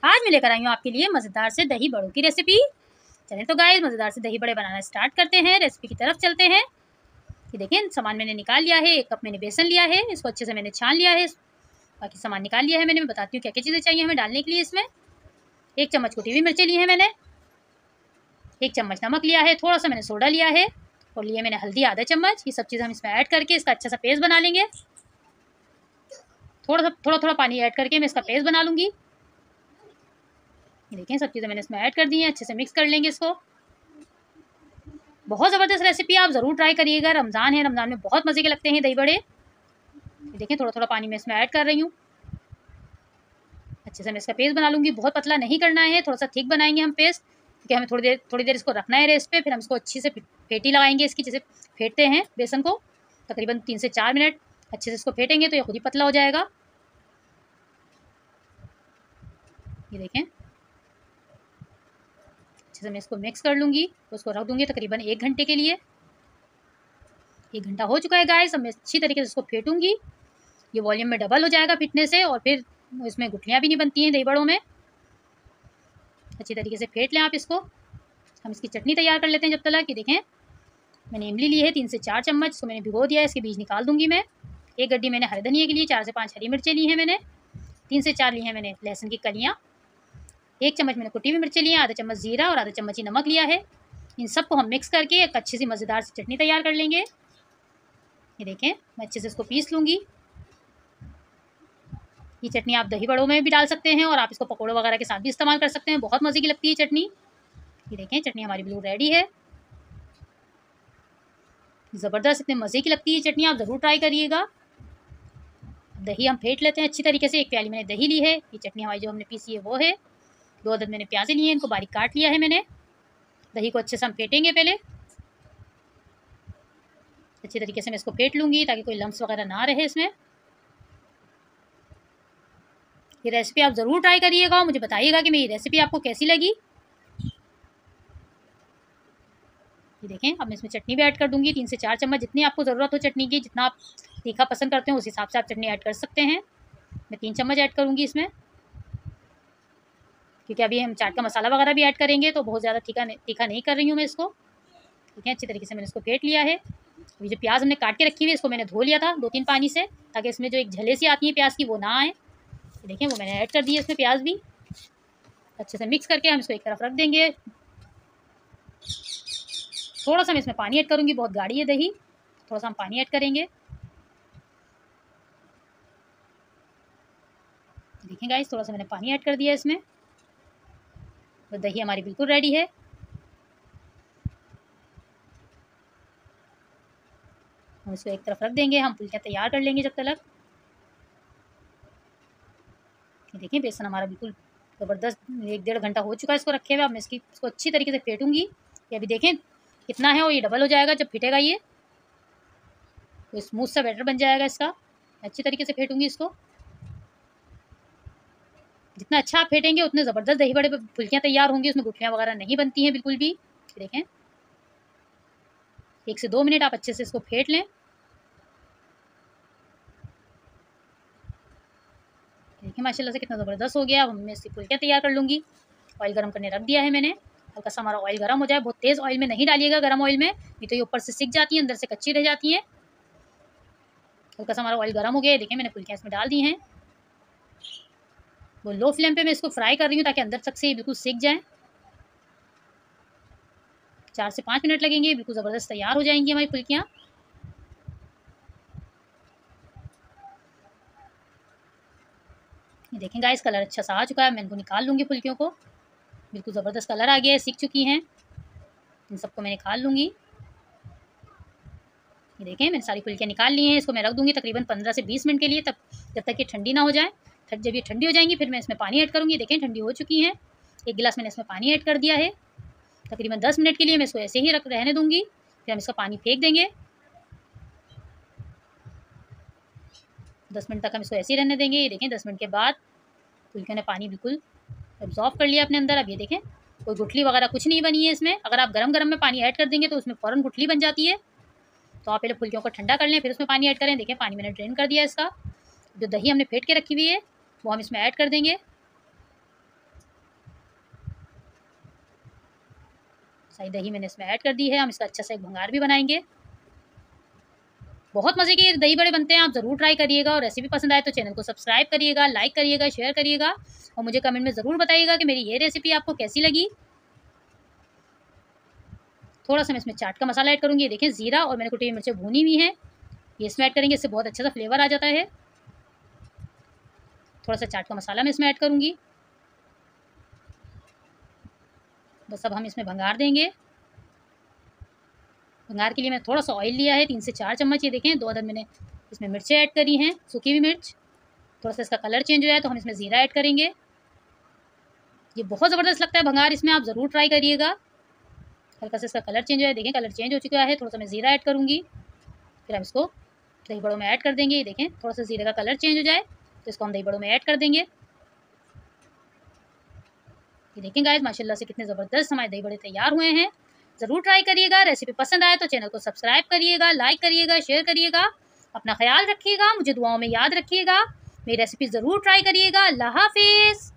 आज मैं लेकर आई हूँ आपके लिए मज़ेदार से दही बड़ों की रेसिपी। चलें तो गाइस मज़ेदार से दही बड़े बनाना स्टार्ट करते हैं। रेसिपी की तरफ चलते हैं। ये देखें सामान मैंने निकाल लिया है। 1 कप मैंने बेसन लिया है, इसको अच्छे से मैंने छान लिया है। बाकी सामान निकाल लिया है मैंने। मैं बताती हूँ क्या क्या चीज़ें चाहिए हमें डालने के लिए इसमें। 1 चम्मच कुटी हुई मिर्चें ली है मैंने, 1 चम्मच नमक लिया है, थोड़ा सा मैंने सोडा लिया है और लिया मैंने हल्दी आधा चम्मच। ये सब चीज़ हम इसमें ऐड करके इसका अच्छा सा पेस्ट बना लेंगे। थोड़ा पानी ऐड करके मैं इसका पेस्ट बना लूँगी। ये देखें सब चीज़ें मैंने इसमें ऐड कर दी हैं। अच्छे से मिक्स कर लेंगे इसको। बहुत ज़बरदस्त रेसिपी, आप ज़रूर ट्राई करिएगा। रमज़ान है, रमज़ान में बहुत मज़े के लगते हैं दही बड़े। ये देखें थोड़ा पानी मैं इसमें ऐड कर रही हूँ। अच्छे से मैं इसका पेस्ट बना लूँगी। बहुत पतला नहीं करना है, थोड़ा सा थिक बनाएंगे हम पेस्ट, क्योंकि हमें थोड़ी देर इसको रखना है रेस्ट पे। फिर हम इसको अच्छी से फेटी लगाएंगे इसकी, जैसे फेंटते हैं बेसन को। तकरीबन 3 से 4 मिनट अच्छे से इसको फेंटेंगे तो ये खुद ही पतला हो जाएगा। ये देखें अच्छे से मैं इसको मिक्स कर लूँगी, तो उसको रख दूँगी तकरीबन 1 घंटे के लिए। 1 घंटा हो चुका है गाइस। अब मैं अच्छी तरीके से इसको फेंटूँगी। ये वॉल्यूम में डबल हो जाएगा फिटने से, और फिर इसमें गुठलियाँ भी नहीं बनती हैं दही बड़ों में। अच्छी तरीके से फेंट लें आप इसको। हम इसकी चटनी तैयार कर लेते हैं जब तक। कि देखें मैंने इमली ली है 3 से 4 चम्मच, इसको मैंने भिगो दिया है। इसके बीज निकाल दूँगी मैं। 1 गड्डी मैंने हरे धनिया के लिए, 4 से 5 हरी मिर्चें ली हैं मैंने, 3 से 4 ली हैं मैंने लहसुन की कलियाँ, 1 चम्मच मैंने कुटी हुई मिर्चें ली हैं, आधा चम्मच जीरा और आधा चम्मच ही नमक लिया है। इन सबको हम मिक्स करके एक अच्छी सी मज़ेदार सी चटनी तैयार कर लेंगे। ये देखें मैं अच्छे से इसको पीस लूँगी। ये चटनी आप दही बड़ों में भी डाल सकते हैं और आप इसको पकौड़ों वगैरह के साथ भी इस्तेमाल कर सकते हैं। बहुत मज़े की लगती है चटनी। ये देखें चटनी हमारी बिल्कुल रेडी है। ज़बरदस्त इतने मज़े की लगती है चटनी, आप ज़रूर ट्राई करिएगा। दही हम फेंट लेते हैं अच्छी तरीके से। 1 प्याली मैंने दही ली है। ये चटनी हमारी जो हमने पीसी है वो है। 2 अदद मैंने प्याज़ें लिए हैं, इनको बारीक काट लिया है मैंने। दही को अच्छे से हम फेंटेंगे पहले। अच्छी तरीके से मैं इसको फेंट लूँगी ताकि कोई लम्स वगैरह ना रहे इसमें। ये रेसिपी आप ज़रूर ट्राई करिएगा और मुझे बताइएगा कि मेरी रेसिपी आपको कैसी लगी। ये देखें अब मैं इसमें चटनी भी ऐड कर दूँगी 3 से 4 चम्मच, जितनी आपको ज़रूरत हो चटनी की। जितना आप तीखा पसंद करते हैं उस हिसाब से आप चटनी ऐड कर सकते हैं। मैं 3 चम्मच ऐड करूँगी इसमें, क्योंकि अभी हम चाट का मसाला वगैरह भी ऐड करेंगे तो बहुत ज़्यादा तीखा नहीं कर रही हूँ मैं इसको। ठीक है अच्छी तरीके से मैंने इसको फेंट लिया है। अभी जो प्याज हमने काट के रखी हुई है इसको मैंने धो लिया था 2-3 पानी से, ताकि इसमें जो एक झले सी आती है प्याज की वो ना आए। देखें वो मैंने ऐड कर दी है इसमें प्याज भी। अच्छे से मिक्स करके हम इसको एक तरफ रख देंगे। थोड़ा सा मैं इसमें पानी ऐड करूँगी, बहुत गाढ़ी है दही, थोड़ा सा हम पानी ऐड करेंगे। देखें गाइस थोड़ा सा मैंने पानी ऐड कर दिया इसमें। तो दही हमारी बिल्कुल रेडी है। हम इसको एक तरफ रख देंगे, हम फुल्कियाँ तैयार कर लेंगे जब तक। देखिए बेसन हमारा बिल्कुल ज़बरदस्त 1-1.5 घंटा हो चुका है इसको रखे हुए। अब मैं इसको अच्छी तरीके से फेंटूँगी। ये अभी देखें कितना है और ये डबल हो जाएगा जब फिटेगा ये, तो स्मूथ सा बैटर बन जाएगा इसका। अच्छी तरीके से फेंटूँगी इसको। जितना अच्छा आप फेंटेंगे उतने ज़बरदस्त दही बड़े फुल्कियाँ तैयार होंगी, उसमें गुठलियाँ वगैरह नहीं बनती हैं बिल्कुल भी। देखें 1 से 2 मिनट आप अच्छे से इसको फेंट लें। देखिए माशाल्लाह से कितना ज़बरदस्त हो गया। अब मैं इसकी फुल्कियाँ तैयार कर लूँगी। ऑयल गर्म करने रख दिया है मैंने। हल्का सा हमारा ऑयल गर्म हो जाए, बहुत तेज़ ऑयल में नहीं डालिएगा, गर्म ऑयल में, नहीं तो ये ऊपर से सिक जाती है, अंदर से कच्ची रह जाती हैं। हल्का सा हमारा ऑयल गर्म हो गया है। देखिए मैंने फुल्कियाँ इसमें डाल दी हैं। वो लो फ्लेम पे मैं इसको फ्राई कर रही हूँ ताकि अंदर तक से ये बिल्कुल सिक जाए। 4 से 5 मिनट लगेंगे, बिल्कुल ज़बरदस्त तैयार हो जाएंगी हमारी फुल्कियाँ। ये देखें गाइस कलर अच्छा सा आ चुका है। मैं इनको निकाल लूँगी फुल्कियों को। बिल्कुल ज़बरदस्त कलर आ गया है, सिक चुकी हैं। इन सबको मैं निकाल लूँगी। ये देखें मैंने सारी फुल्कियाँ निकाल ली हैं। इसको मैं रख दूँगी तकरीबन 15 से 20 मिनट के लिए, तब जब तक ये ठंडी ना हो जाए। जब ये ठंडी हो जाएंगी फिर मैं इसमें पानी ऐड करूँगी। देखें ठंडी हो चुकी हैं। 1 गिलास मैंने इसमें पानी ऐड कर दिया है। तकरीबन 10 मिनट के लिए मैं इसको ऐसे ही रहने दूँगी, फिर हम इसका पानी फेंक देंगे। 10 मिनट तक हम इसको ऐसे ही रहने देंगे। ये देखें 10 मिनट के बाद फुल्कियों ने पानी बिल्कुल एब्जॉर्ब कर लिया अपने अंदर। अब ये देखें कोई गुठली वगैरह कुछ नहीं बनी है इसमें। अगर आप गरम में पानी ऐड कर देंगे तो उसमें फ़ौरन गुठली बन जाती है। तो आप पहले फुल्कियों को ठंडा कर लें फिर उसमें पानी ऐड करें। देखें पानी मैंने ड्रेन कर दिया इसका। जो दही हमने फेंट के रखी हुई है वो हम इसमें ऐड कर देंगे। सारी दही मैंने इसमें ऐड कर दी है। हम इसका अच्छा सा एक भंगार भी बनाएंगे। बहुत मज़े के दही बड़े बनते हैं, आप ज़रूर ट्राई करिएगा। और रेसिपी पसंद आए तो चैनल को सब्सक्राइब करिएगा, लाइक करिएगा, शेयर करिएगा और मुझे कमेंट में ज़रूर बताइएगा कि मेरी ये रेसिपी आपको कैसी लगी। थोड़ा सा मैं इसमें चाट का मसाला ऐड करूँगी। ये देखें ज़ीरा और मैंने कुटी हुई मिर्चें भूनी हुई हैं, ये इसमें ऐड करेंगे, इससे बहुत अच्छा सा फ्लेवर आ जाता है। थोड़ा सा चाट का मसाला मैं इसमें ऐड करूँगी। बस अब हम इसमें भंगार देंगे। भंगार के लिए मैं थोड़ा सा ऑयल लिया है, 3 से 4 चम्मच। ये देखें 2 अदद मैंने इसमें मिर्चें ऐड करी हैं, सूखी हुई मिर्च। थोड़ा सा इसका कलर चेंज हो जाए तो हम इसमें ज़ीरा ऐड करेंगे। ये बहुत ज़बरदस्त लगता है भंगार, इसमें आप ज़रूर ट्राई करिएगा। हल्का सा इसका कलर चेंज हो जाए, देखें कलर चेंज हो चुका है। थोड़ा सा मैं ज़ीरा ऐड करूँगी, फिर हम इसको दही बड़ों में ऐड कर देंगे। ये देखें थोड़ा सा ज़ीरे का कलर चेंज हो जाए तो इसको हम दही बड़ों में ऐड कर देंगे। ये देखें गाइस माशाल्लाह से कितने ज़बरदस्त हमारे दही बड़े तैयार हुए हैं। ज़रूर ट्राई करिएगा। रेसिपी पसंद आए तो चैनल को सब्सक्राइब करिएगा, लाइक करिएगा, शेयर करिएगा। अपना ख्याल रखिएगा, मुझे दुआओं में याद रखिएगा। मेरी रेसिपी ज़रूर ट्राई करिएगा। अल्लाह हाफिज़।